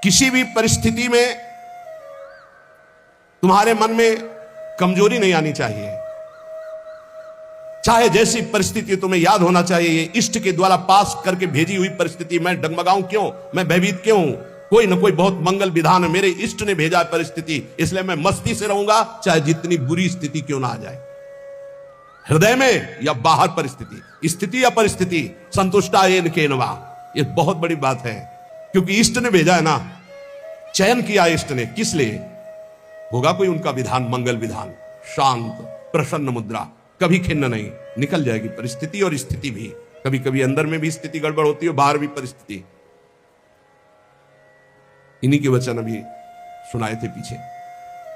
किसी भी परिस्थिति में तुम्हारे मन में कमजोरी नहीं आनी चाहिए। चाहे जैसी परिस्थिति तुम्हें याद होना चाहिए, ये इष्ट के द्वारा पास करके भेजी हुई परिस्थिति, मैं डगमगाऊं क्यों, मैं भयभीत क्यों हूं? कोई ना कोई बहुत मंगल विधान है, मेरे इष्ट ने भेजा परिस्थिति, इसलिए मैं मस्ती से रहूंगा, चाहे जितनी बुरी स्थिति क्यों ना आ जाए। हृदय में या बाहर परिस्थिति, स्थिति या परिस्थिति, संतुष्टा येन केनवा, ये बहुत बड़ी बात है, क्योंकि इष्ट ने भेजा है ना, चयन किया इष्ट ने, किस लिए? होगा कोई उनका विधान, मंगल विधान, शांत प्रसन्न मुद्रा, कभी खिन्न नहीं, निकल जाएगी परिस्थिति और स्थिति भी। कभी कभी अंदर में भी स्थिति गड़बड़ होती है, बाहर भी परिस्थिति। इन्हीं के वचन अभी सुनाए थे पीछे।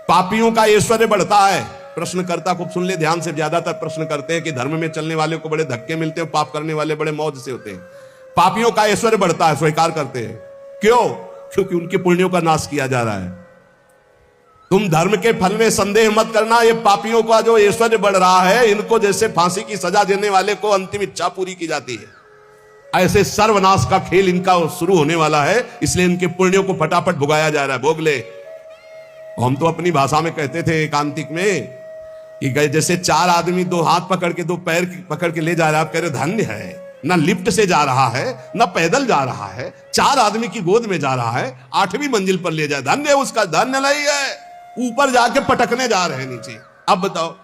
पापियों का ऐश्वर्य बढ़ता है। प्रश्नकर्ता को सुन ले ध्यान से, ज्यादातर प्रश्न करते हैं कि धर्म में चलने वाले को बड़े धक्के मिलते हैं, पाप करने वाले बड़े मौज से होते हैं। पापियों का ऐश्वर्य बढ़ता है, स्वीकार करते हैं। क्यों? क्योंकि उनके पुण्यों का नाश किया जा रहा है। तुम धर्म के फल में संदेह मत करना, ये पापियों का जो ऐश्वर्य बढ़ रहा है, इनको जैसे फांसी की सजा देने वाले को अंतिम इच्छा पूरी की जाती है, ऐसे सर्वनाश का खेल इनका शुरू होने वाला है। इसलिए इनके पुण्यों को फटाफट भुगाया जा रहा है, भोग ले। हम तो अपनी भाषा में कहते थे एकांतिक में कि जैसे चार आदमी दो हाथ पकड़ के दो पैर पकड़ के ले जा रहा है, आप कह रहे धन्य है, ना लिफ्ट से जा रहा है, ना पैदल जा रहा है, चार आदमी की गोद में जा रहा है, 8वीं मंजिल पर ले जाए, धन्य है उसका। धन्य नहीं है, ऊपर जाके पटकने जा रहे हैं नीचे। अब बताओ,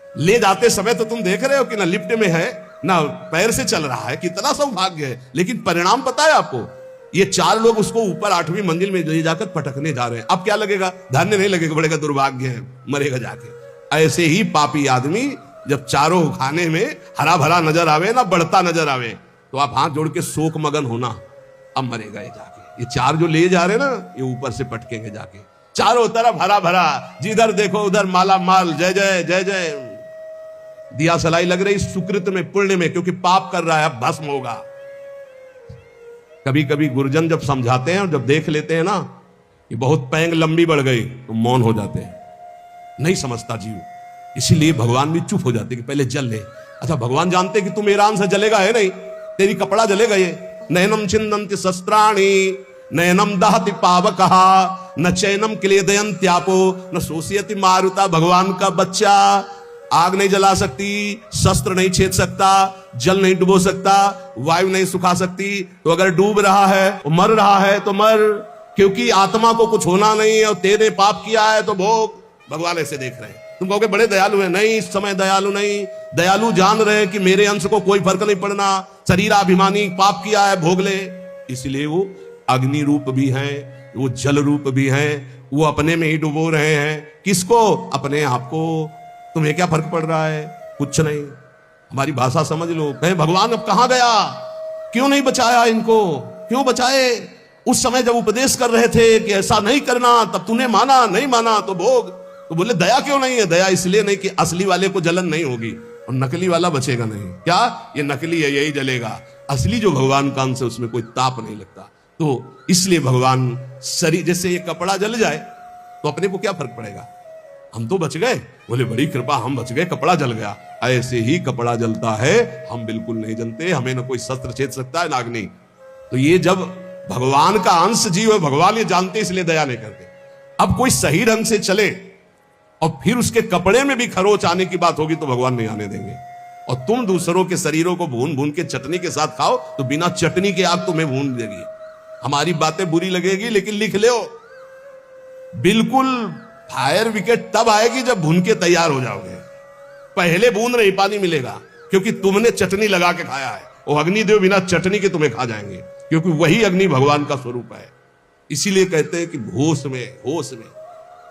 ले जाते समय तो तुम देख रहे हो कि ना लिफ्ट में है ना पैर से चल रहा है, कितना सौभाग्य है, लेकिन परिणाम पता है आपको? ये चार लोग उसको ऊपर 8वीं मंजिल में ले जाकर पटकने जा रहे हैं। अब क्या लगेगा? धन्य नहीं लगेगा, बड़ेगा दुर्भाग्य है, मरेगा जाके। ऐसे ही पापी आदमी जब चारों खाने में हरा भरा नजर आवे ना, बढ़ता नजर आवे, तो आप हाथ जोड़ के शोक मगन होना, अब मरेगा ये जाके। ये चार जो ले जा रहे ना, ये ऊपर से पटकेंगे जाके। चारों तरफ हरा भरा, जिधर देखो उधर माला माल, जय जय जय जय, दिया सलाई लग रही सुकृत में, पुण्य में, क्योंकि पाप कर रहा है, अब भस्म होगा। कभी कभी गुरुजन जब समझाते हैं और जब देख लेते हैं ना कि बहुत पैंग लंबी बढ़ गई, तो मौन हो जाते हैं, नहीं समझता जीव। इसीलिए भगवान भी चुप हो जाते कि पहले जल ले। अच्छा, भगवान जानते कि तू मेरा अंश जलेगा, है नहीं, तेरी कपड़ा जलेगा। ये नयनम छिन्दन्ति शस्त्राणि नयनम दहति पावकहा न चैनम क्लेदयन्त्यापो न शोषयति मारुता। भगवान का बच्चा आग नहीं जला सकती, शस्त्र नहीं छेद सकता, जल नहीं डुबो सकता, वायु नहीं सुखा सकती। तो अगर डूब रहा है, मर रहा है तो मर, क्योंकि आत्मा को कुछ होना नहीं है और तेरे पाप किया है तो भोग। भगवान ऐसे देख रहे हैं। तुम कहोगे बड़े दयालु है, नहीं, इस समय दयालु नहीं, दयालु जान रहे हैं कि मेरे अंश को कोई फर्क नहीं पड़ना, शरीराभिमानी पाप किया है, भोग ले। इसलिए वो अग्नि रूप भी हैं, वो जल रूप भी हैं, वो अपने में ही डुबो रहे हैं। किसको? अपने आप को। तुम्हें क्या फर्क पड़ रहा है? कुछ नहीं। हमारी भाषा समझ लो। कहे भगवान अब कहां गया, क्यों नहीं बचाया इनको, क्यों बचाए? उस समय जब उपदेश कर रहे थे कि ऐसा नहीं करना, तब तूने माना, नहीं माना तो भोग। तो बोले दया क्यों नहीं है? दया इसलिए नहीं कि असली वाले को जलन नहीं होगी और नकली वाला बचेगा नहीं। क्या? ये नकली है, यही जलेगा। असली जो भगवान का अंश है उसमें कोई ताप नहीं लगता। तो इसलिए भगवान शरीर, जैसे ये कपड़ा जल जाए तो अपने को क्या फर्क पड़ेगा, हम तो बच गए। बोले बड़ी कृपा, हम बच गए, कपड़ा जल गया। ऐसे ही कपड़ा जलता है, हम बिल्कुल नहीं जलते, हमें ना कोई शस्त्र छेद सकता है ना अग्नि। तो ये जब भगवान का अंश जीव है, भगवान ये जानते इसलिए दया नहीं करते। अब कोई सही ढंग से चले और फिर उसके कपड़े में भी खरोच आने की बात होगी तो भगवान नहीं आने देंगे। और तुम दूसरों के शरीरों को भून भून के चटनी के साथ खाओ तो बिना चटनी के आग तुम्हें भून देगी। हमारी बातें बुरी लगेगी, लेकिन लिख लो, बिल्कुल फायर विकेट तब आएगी जब भून के तैयार हो जाओगे। पहले बूंद नहीं पानी मिलेगा, क्योंकि तुमने चटनी लगा के खाया है। और अग्निदेव बिना चटनी के तुम्हें खा जाएंगे, क्योंकि वही अग्नि भगवान का स्वरूप है। इसीलिए कहते हैं कि होश में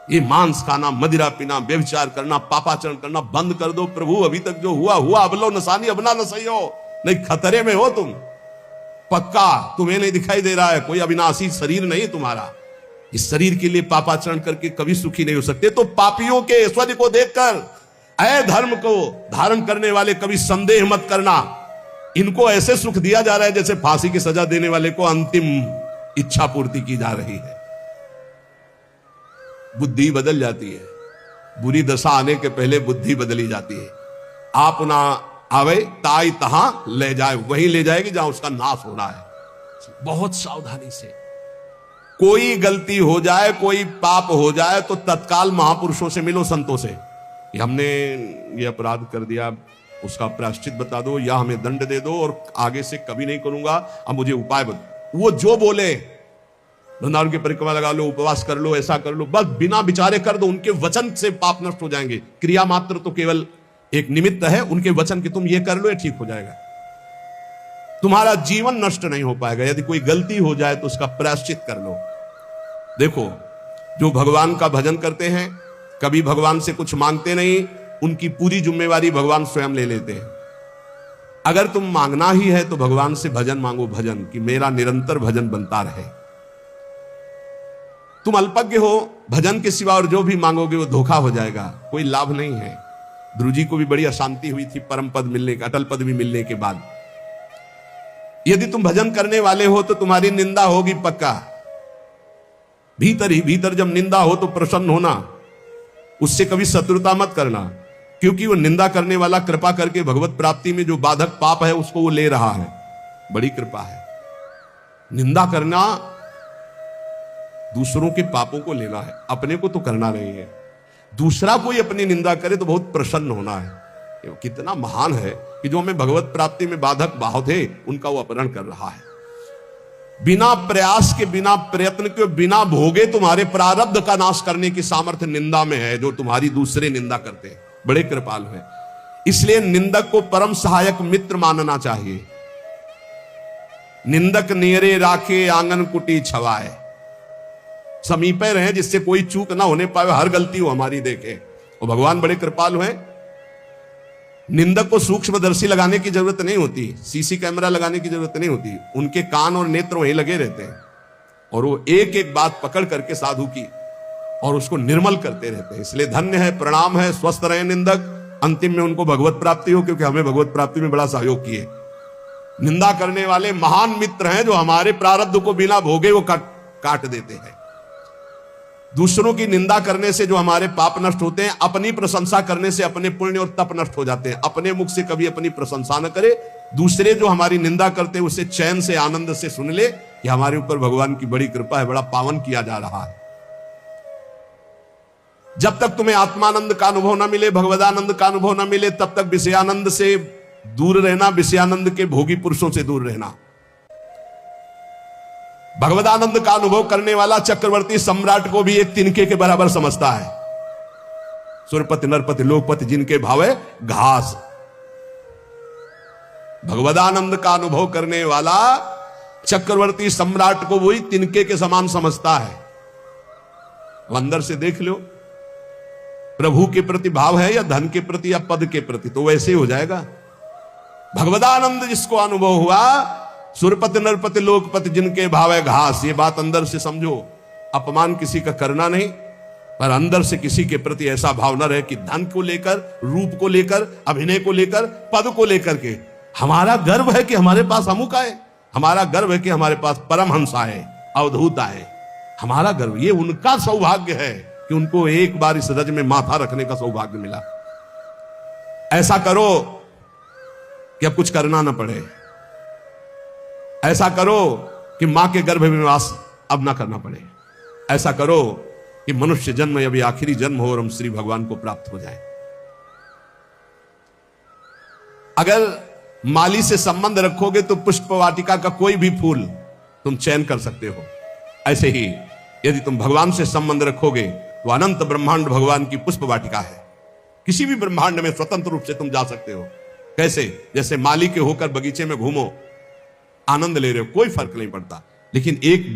ये मांस खाना, मदिरा पीना, व्यभिचार करना, पापाचरण करना बंद कर दो। प्रभु अभी तक जो हुआ हुआ, अब लो नसानी, अब ना नसइयो, नहीं खतरे में हो तुम पक्का। तुम्हें नहीं दिखाई दे रहा है, कोई अविनाशी शरीर नहीं तुम्हारा। इस शरीर के लिए पापाचरण करके कभी सुखी नहीं हो सकते। तो पापियों के ऐश्वर्य को देखकर अधर्म को धारण करने वाले कभी संदेह मत करना। इनको ऐसे सुख दिया जा रहा है जैसे फांसी की सजा देने वाले को अंतिम इच्छा पूर्ति की जा रही है। बुद्धि बदल जाती है, बुरी दशा आने के पहले बुद्धि बदली जाती है। आप ना आवे ताई तहां ले जाए, वहीं ले जाएगी जहां उसका नाश होना है। बहुत सावधानी से कोई गलती हो जाए, कोई पाप हो जाए तो तत्काल महापुरुषों से मिलो, संतों से, कि हमने ये अपराध कर दिया, उसका प्रायश्चित बता दो या हमें दंड दे दो और आगे से कभी नहीं करूंगा, अब मुझे उपाय बता। वो जो बोले, वृंदावन की परिक्रमा लगा लो, उपवास कर लो, ऐसा कर लो, बस बिना विचारे कर दो, उनके वचन से पाप नष्ट हो जाएंगे। क्रिया मात्र तो केवल एक निमित्त है, उनके वचन की तुम ये कर लो, ये ठीक हो जाएगा, तुम्हारा जीवन नष्ट नहीं हो पाएगा। यदि कोई गलती हो जाए तो उसका प्रायश्चित कर लो। देखो, जो भगवान का भजन करते हैं, कभी भगवान से कुछ मांगते नहीं, उनकी पूरी जिम्मेवारी भगवान स्वयं ले लेते हैं। अगर तुम मांगना ही है तो भगवान से भजन मांगो, भजन कि मेरा निरंतर भजन बनता रहे। तुम अल्पज्ञ हो, भजन के सिवा और जो भी मांगोगे वो धोखा हो जाएगा, कोई लाभ नहीं है। ध्रुव जी को भी बड़ी अशांति हुई थी परम पद मिलने, अटल पद भी मिलने के बाद। यदि तुम भजन करने वाले हो तो तुम्हारी निंदा होगी पक्का। भीतर ही भीतर जब निंदा हो तो प्रसन्न होना, उससे कभी शत्रुता मत करना, क्योंकि वो निंदा करने वाला कृपा करके भगवत प्राप्ति में जो बाधक पाप है उसको वो ले रहा है। बड़ी कृपा है। निंदा करना दूसरों के पापों को लेना है, अपने को तो करना नहीं है। दूसरा कोई अपनी निंदा करे तो बहुत प्रसन्न होना है। कितना महान है कि जो हमें भगवत प्राप्ति में बाधक भाव थे उनका वो अपहरण कर रहा है। बिना प्रयास के, बिना प्रयत्न के, बिना भोगे तुम्हारे प्रारब्ध का नाश करने की सामर्थ्य निंदा में है, जो तुम्हारी दूसरे निंदा करते हैं। बड़े कृपालु हैं। इसलिए निंदक को परम सहायक मित्र मानना चाहिए। निंदक नेरे राखे आंगन कुटी छवाए, समीपे रहे जिससे कोई चूक ना होने पाए, हर गलती हो हमारी देखे। और भगवान बड़े कृपालु हैं। निंदक को सूक्ष्मदर्शी लगाने की जरूरत नहीं होती, सीसी कैमरा लगाने की जरूरत नहीं होती, उनके कान और नेत्र वहीं लगे रहते हैं और वो एक एक बात पकड़ करके साधु की और उसको निर्मल करते रहते हैं। इसलिए धन्य है, प्रणाम है, स्वस्थ रहे निंदक। अंतिम में उनको भगवत प्राप्ति हो, क्योंकि हमें भगवत प्राप्ति में बड़ा सहयोग किए। निंदा करने वाले महान मित्र हैं, जो हमारे प्रारब्ध को बिना भोगे वो काट देते हैं। दूसरों की निंदा करने से जो हमारे पाप नष्ट होते हैं, अपनी प्रशंसा करने से अपने पुण्य और तप नष्ट हो जाते हैं। अपने मुख से कभी अपनी प्रशंसा न करे, दूसरे जो हमारी निंदा करते हैं उसे चैन से, आनंद से सुन ले कि हमारे ऊपर भगवान की बड़ी कृपा है, बड़ा पावन किया जा रहा है। जब तक तुम्हें आत्मानंद का अनुभव न मिले, भगवदानंद का अनुभव न मिले, तब तक विषयानंद से दूर रहना, विषयानंद के भोगी पुरुषों से दूर रहना। भगवदानंद का अनुभव करने वाला चक्रवर्ती सम्राट को भी एक तिनके के बराबर समझता है। सुरपति नरपति लोकपति जिनके भावे घास। भगवदानंद का अनुभव करने वाला चक्रवर्ती सम्राट को वही तिनके के समान समझता है। अंदर से देख लो, प्रभु के प्रति भाव है या धन के प्रति या पद के प्रति, तो वैसे हो जाएगा। भगवदानंद जिसको अनुभव हुआ, सुरपति नरपति लोकपति जिनके भाव है घास, ये बात अंदर से समझो। अपमान किसी का करना नहीं, पर अंदर से किसी के प्रति ऐसा भाव न रहे कि धन को लेकर, रूप को लेकर, अभिनय को लेकर, पद को लेकर के हमारा गर्व है कि हमारे पास अमुक आए, हमारा गर्व है कि हमारे पास परमहंस आए, अवधूत आए। हमारा गर्व, ये उनका सौभाग्य है कि उनको एक बार इस रज में माथा रखने का सौभाग्य मिला। ऐसा करो कि अब कुछ करना ना पड़े। ऐसा करो कि मां के गर्भ में वास अब ना करना पड़े। ऐसा करो कि मनुष्य जन्म अभी आखिरी जन्म हो और हम श्री भगवान को प्राप्त हो जाए। अगर माली से संबंध रखोगे तो पुष्प वाटिका का कोई भी फूल तुम चयन कर सकते हो। ऐसे ही यदि तुम भगवान से संबंध रखोगे तो अनंत ब्रह्मांड भगवान की पुष्प वाटिका है। किसी भी ब्रह्मांड में स्वतंत्र रूप से तुम जा सकते हो। कैसे? जैसे माली के होकर बगीचे में घूमो, आनंद ले रहे हो, कोई फर्क नहीं पड़ता। लेकिन एक